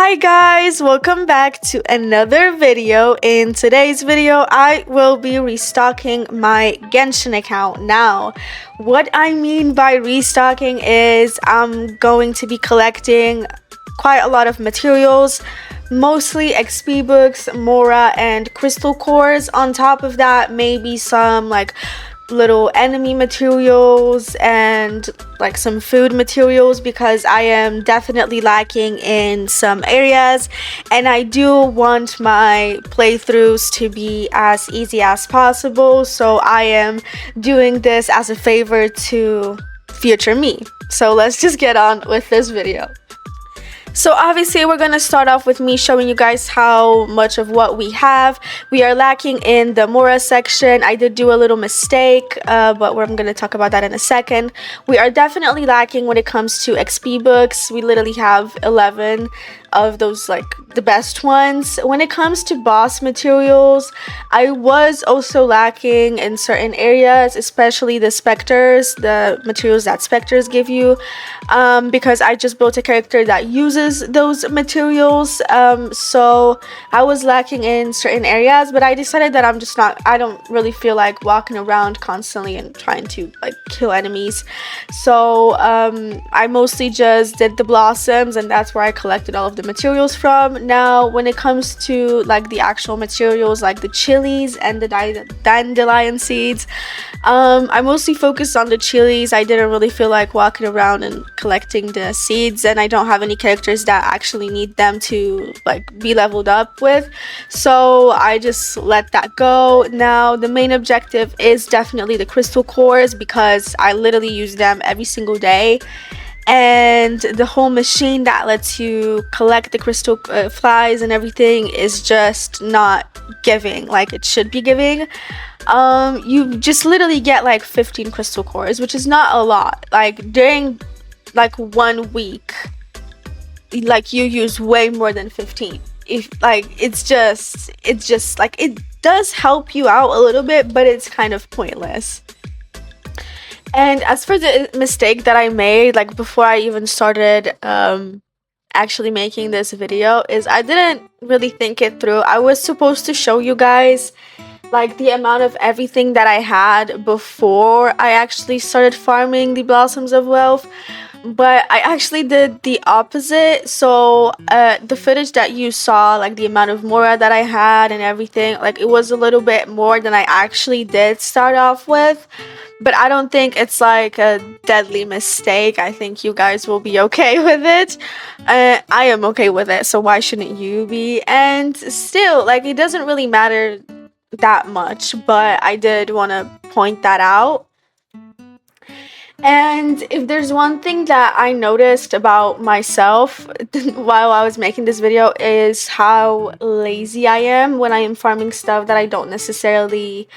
Hi guys, welcome back to another video. In today's video, I will be restocking my Genshin account. Now, what I mean by restocking is I'm going to be collecting quite a lot of materials, mostly XP books, Mora, and crystal cores. On top of that, maybe some like little enemy materials and like some food materials, because I am definitely lacking in some areas and I do want my playthroughs to be as easy as possible. So I am doing this as a favor to future me. So let's just get on with this video. So obviously we're going to start off with me showing you guys how much of what we have. We are lacking in the Mora section. I did do a little mistake, but I'm going to talk about that in a second. We are definitely lacking when it comes to XP books. We literally have 11 of those, like the best ones. When it comes to boss materials, I was also lacking in certain areas, especially the specters, the materials that specters give you, because I just built a character that uses those materials. So I was lacking in certain areas, but I decided that I don't really feel like walking around constantly and trying to like kill enemies. So I mostly just did the blossoms, and that's where I collected all of the materials from. Now when it comes to like the actual materials, like the chilies and the dandelion seeds, I mostly focused on the chilies. I didn't really feel like walking around and collecting the seeds, and I don't have any characters that actually need them to like be leveled up with, so I just let that go. Now the main objective is definitely the crystal cores, because I literally use them every single day, and the whole machine that lets you collect the crystal flies and everything is just not giving like it should be giving. You just literally get like 15 crystal cores, which is not a lot. Like during like 1 week, like you use way more than 15. If like it's just like it does help you out a little bit, but it's kind of pointless. And as for the mistake that I made, like before I even started actually making this video, is I didn't really think it through. I was supposed to show you guys like the amount of everything that I had before I actually started farming the Blossoms of Wealth, but I actually did the opposite. So the footage that you saw, like the amount of Mora that I had and everything, like it was a little bit more than I actually did start off with. But I don't think it's like a deadly mistake. I think you guys will be okay with it. I am okay with it, so why shouldn't you be? And still, like it doesn't really matter that much, but I did want to point that out. And if there's one thing that I noticed about myself while I was making this video, is how lazy I am when I am farming stuff that I don't necessarily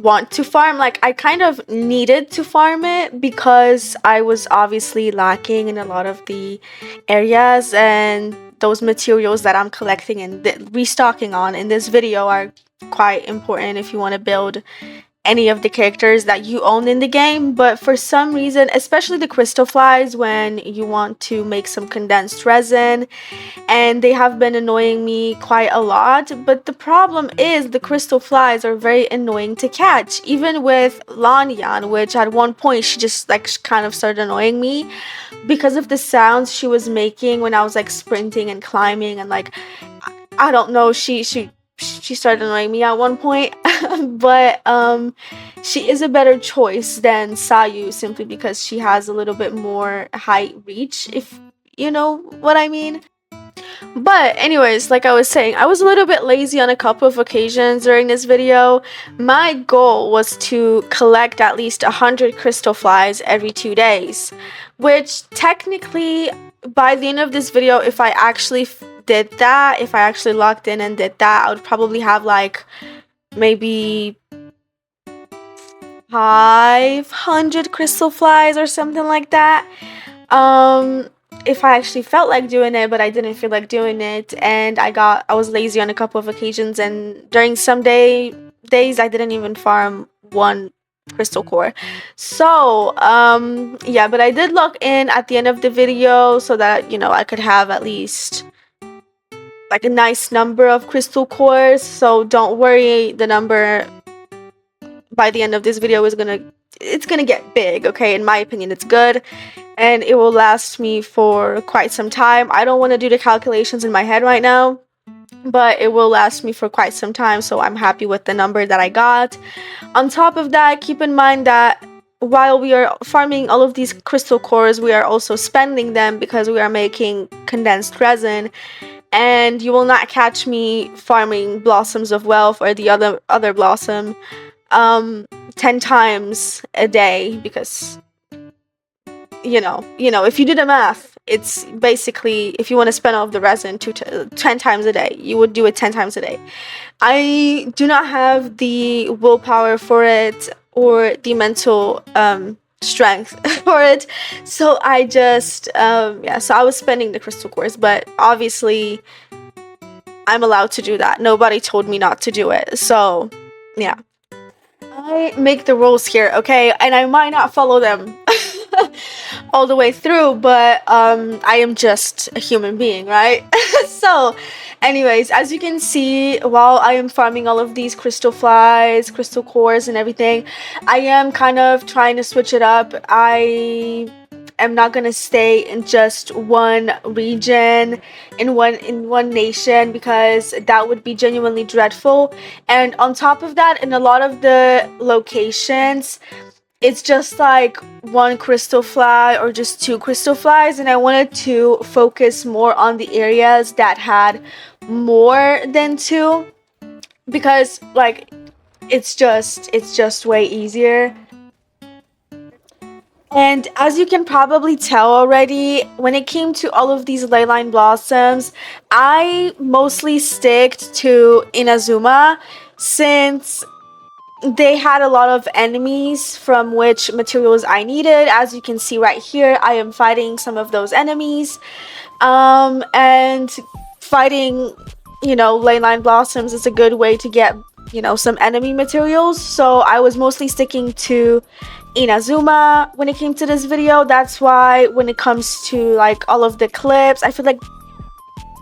want to farm. Like I kind of needed to farm it because I was obviously lacking in a lot of the areas, and those materials that I'm collecting and restocking on in this video are quite important if you want to build any of the characters that you own in the game. But for some reason, especially the crystal flies, when you want to make some condensed resin, and they have been annoying me quite a lot. But the problem is the crystal flies are very annoying to catch, even with Lanyan, which at one point she just like kind of started annoying me because of the sounds she was making when I was like sprinting and climbing, and like I don't know, she started annoying me at one point. But she is a better choice than Sayu, simply because she has a little bit more height reach, if you know what I mean. But anyways, like I was saying, I was a little bit lazy on a couple of occasions during this video. My goal was to collect at least 100 crystal flies every 2 days, which technically by the end of this video, if I actually did that, if I actually logged in and did that, I would probably have like maybe 500 crystal flies or something like that. If I actually felt like doing it, but I didn't feel like doing it, and I was lazy on a couple of occasions, and during some days I didn't even farm one crystal core. So yeah, but I did log in at the end of the video so that, you know, I could have at least like a nice number of crystal cores, so don't worry, the number by the end of this video is it's gonna get big, okay? In my opinion, it's good, and it will last me for quite some time. I don't want to do the calculations in my head right now, but it will last me for quite some time, so I'm happy with the number that I got. On top of that, keep in mind that while we are farming all of these crystal cores, we are also spending them because we are making condensed resin, and you will not catch me farming blossoms of wealth or the other blossom 10 times a day, because you know, if you do the math, it's basically, if you want to spend all of the resin 10 times a day, you would do it 10 times a day. I do not have the willpower for it or the mental strength for it, so I just yeah, so I was spending the crystal cores, but obviously I'm allowed to do that. Nobody told me not to do it, so yeah. I make the rules here, okay? And I might not follow them all the way through, but I am just a human being, right? So anyways, as you can see, while I am farming all of these crystal flies, crystal cores and everything, I am kind of trying to switch it up. I am not gonna stay in just one region, in one nation, because that would be genuinely dreadful. And on top of that, in a lot of the locations, it's just like one crystal fly or just two crystal flies, and I wanted to focus more on the areas that had more than two, because like it's just way easier. And as you can probably tell already, when it came to all of these leyline blossoms, I mostly sticked to Inazuma, since they had a lot of enemies from which materials I needed. As you can see right here, I am fighting some of those enemies, and fighting, leyline blossoms is a good way to get, some enemy materials. So I was mostly sticking to Inazuma when it came to this video. That's why when it comes to like all of the clips, I feel like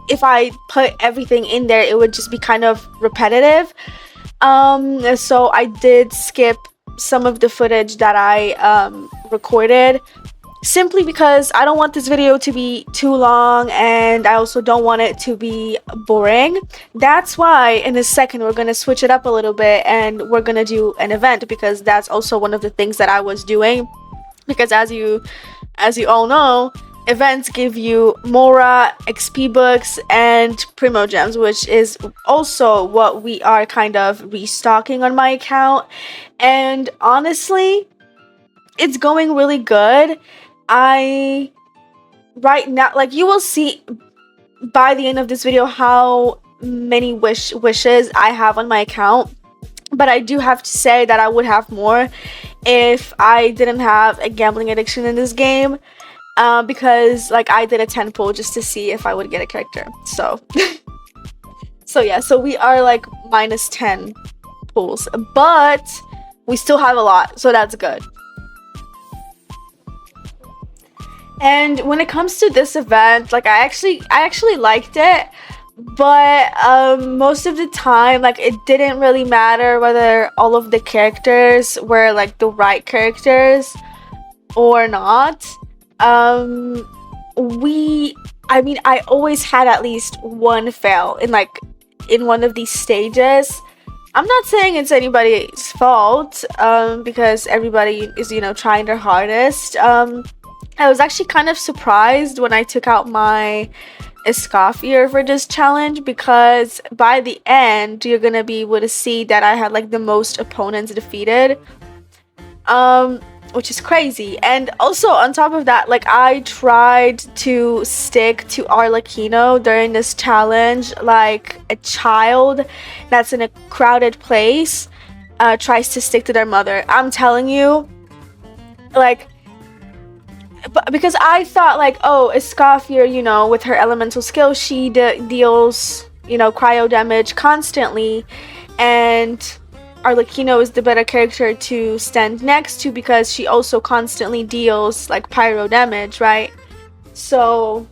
if I put everything in there, it would just be kind of repetitive. So I did skip some of the footage that I recorded, simply because I don't want this video to be too long, and I also don't want it to be boring. That's why in a second we're gonna switch it up a little bit and we're gonna do an event, because that's also one of the things that I was doing, because as you all know, events give you Mora, XP books, and Primo Gems, which is also what we are kind of restocking on my account. And honestly, it's going really good. Right now, like, you will see by the end of this video how many wishes I have on my account, but I do have to say that I would have more if I didn't have a gambling addiction in this game. Because like I did a 10 pull just to see if I would get a character. So so yeah, so we are like minus 10 pulls, but we still have a lot, so that's good. And when it comes to this event, like I actually liked it, but most of the time, like, it didn't really matter whether all of the characters were like the right characters or not. I always had at least one fail in one of these stages. I'm not saying it's anybody's fault, because everybody is, trying their hardest. I was actually kind of surprised when I took out my Escoffier for this challenge, because by the end, you're gonna be able to see that I had like the most opponents defeated. Which is crazy. And also on top of that, like, I tried to stick to Arlecchino during this challenge like a child that's in a crowded place tries to stick to their mother. I'm telling you, like, because I thought like, oh, Escoffier, with her elemental skill, she deals, cryo damage constantly, and Arlecchino is the better character to stand next to because she also constantly deals like pyro damage, right? So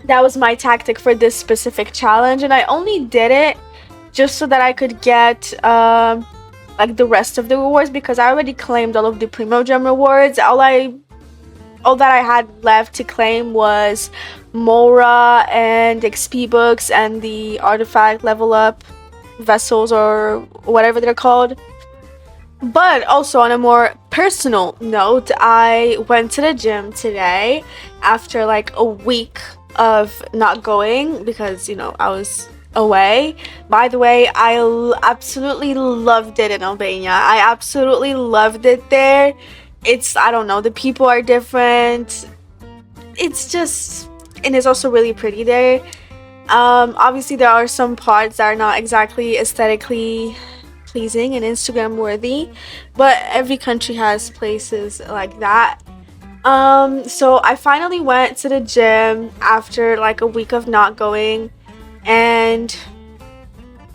That was my tactic for this specific challenge, and I only did it just so that I could get like the rest of the rewards, because I already claimed all of the Primo Gem rewards. All that I had left to claim was Mora and XP books and the artifact level up vessels, or whatever they're called. But also, on a more personal note, I went to the gym today after like a week of not going because, you know, I was away. By the way, I absolutely loved it in Albania. I absolutely loved it there. I don't know, the people are different. It's just, and it's also really pretty there. Obviously, there are some parts that are not exactly aesthetically pleasing and Instagram worthy, but every country has places like that. So I finally went to the gym after like a week of not going, and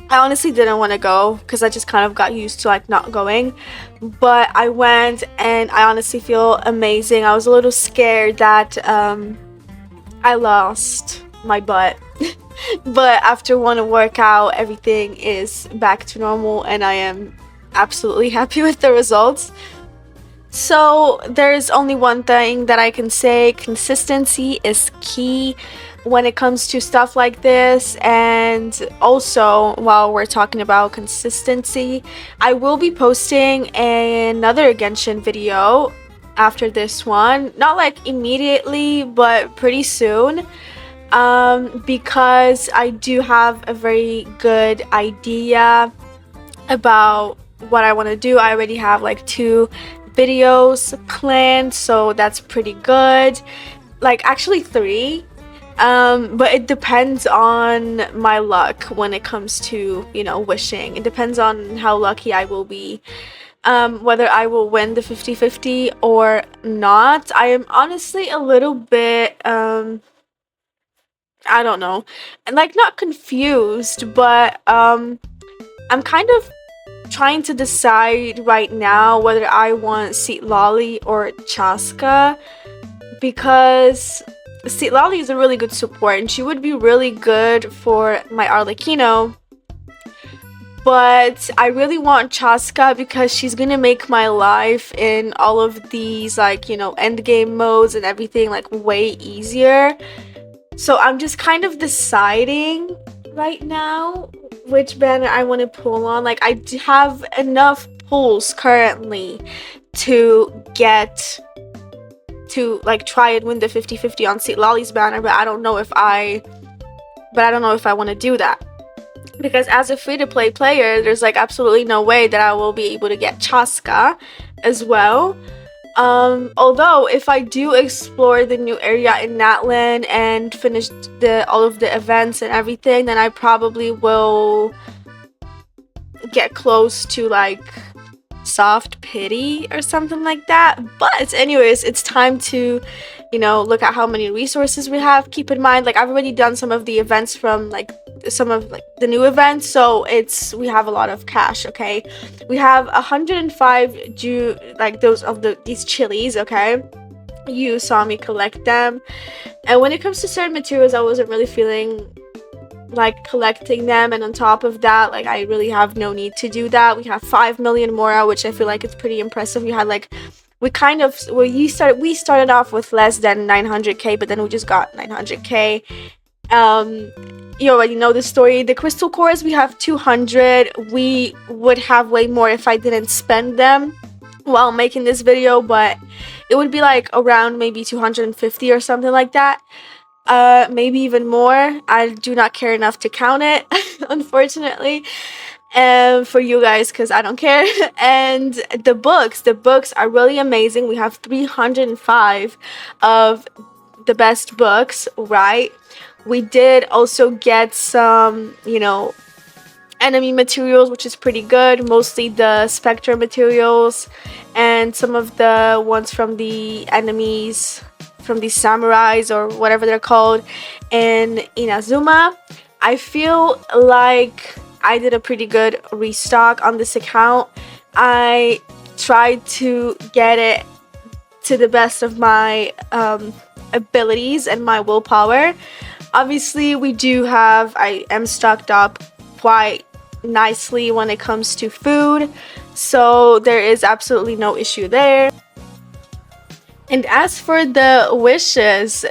I honestly didn't want to go because I just kind of got used to like not going, but I went and I honestly feel amazing. I was a little scared that I lost my butt. But after one workout, everything is back to normal and I am absolutely happy with the results. So there's only one thing that I can say: consistency is key when it comes to stuff like this. And also, while we're talking about consistency, I will be posting another Genshin video after this one. Not like immediately, but pretty soon. Because I do have a very good idea about what I want to do. I already have like 2 videos planned, so that's pretty good. Like actually 3. But it depends on my luck when it comes to, you know, wishing. It depends on how lucky I will be. Whether I will win the 50-50 or not. I am honestly a little bit I don't know, and like not confused, but I'm kind of trying to decide right now whether I want Seat Lolly or Chaska, because Seat Lolly is a really good support and she would be really good for my Arlecchino. But I really want Chaska because she's gonna make my life in all of these, like, you know, end game modes and everything like way easier. So I'm just kind of deciding right now which banner I want to pull on. Like, I have enough pulls currently to get to like try and win the 50-50 on Seat Lolly's banner, but I don't know if I want to do that. Because as a free-to-play player, there's like absolutely no way that I will be able to get Chaska as well. Although if I do explore the new area in Natlan and finish all of the events and everything, then I probably will get close to like soft pity or something like that. But anyways, it's time to, you know, look at how many resources we have. Keep in mind, like, I've already done some of the events from like some of like the new events, so we have a lot of cash. Okay, we have 105 like these chilies. Okay, you saw me collect them, and when it comes to certain materials, I wasn't really feeling like collecting them, and on top of that, like, I really have no need to do that. We have 5 million Mora, which I feel like it's pretty impressive. We had like we started off with less than 900k, but then we just got 900k. You already know the story. The crystal cores, we have 200. We would have way more if I didn't spend them while making this video, but it would be like around maybe 250 or something like that. Maybe even more. I do not care enough to count it, unfortunately, for you guys, because I don't care. And the books are really amazing. We have 305 of the best books, right? We did also get some, you know, enemy materials, which is pretty good. Mostly the Spectre materials and some of the ones from the enemies, from the samurais or whatever they're called, in Inazuma. I feel like I did a pretty good restock on this account. I tried to get it to the best of my abilities and my willpower. Obviously, I am stocked up quite nicely when it comes to food, so there is absolutely no issue there. And as for the wishes,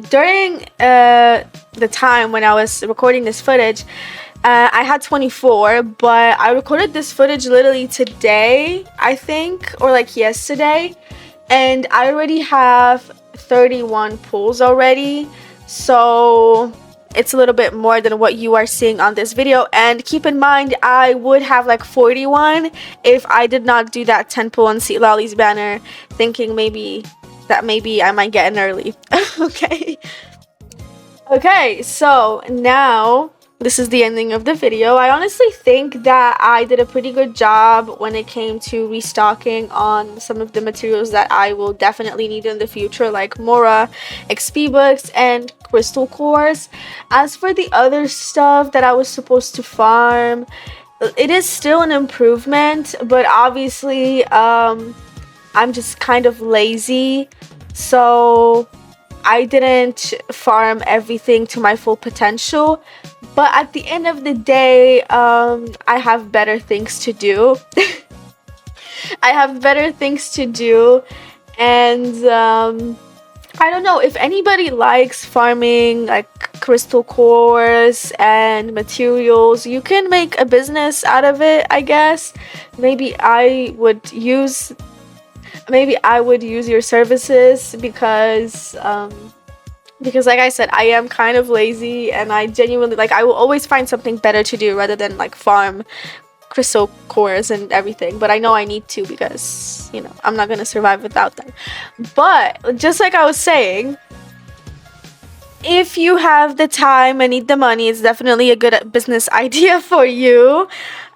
during the time when I was recording this footage, I had 24, but I recorded this footage literally today, I think, or like yesterday, and I already have 31 pulls already, so it's a little bit more than what you are seeing on this video. And keep in mind, I would have like 41 if I did not do that 10 pull on Sea Lolly's banner, thinking maybe I might get an early. Okay, so now this is the ending of the video. I honestly think that I did a pretty good job when it came to restocking on some of the materials that I will definitely need in the future, like Mora, XP books, and crystal cores. As for the other stuff that I was supposed to farm, it is still an improvement, but obviously I'm just kind of lazy, so I didn't farm everything to my full potential. But at the end of the day, I have better things to do. I have better things to do, and I don't know if anybody likes farming like crystal cores and materials. You can make a business out of it, I guess. Maybe I would use your services because like I said, I am kind of lazy, and I genuinely, like, I will always find something better to do rather than like farm crystal cores and everything. But I know I need to, because, you know, I'm not gonna survive without them. But just like I was saying, if you have the time and need the money, it's definitely a good business idea for you.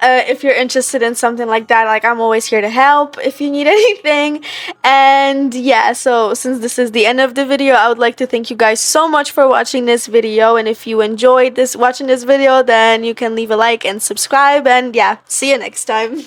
If you're interested in something like that, like, I'm always here to help if you need anything. And yeah, so since this is the end of the video, I would like to thank you guys so much for watching this video. And if you enjoyed watching this video, then you can leave a like and subscribe. And yeah, see you next time.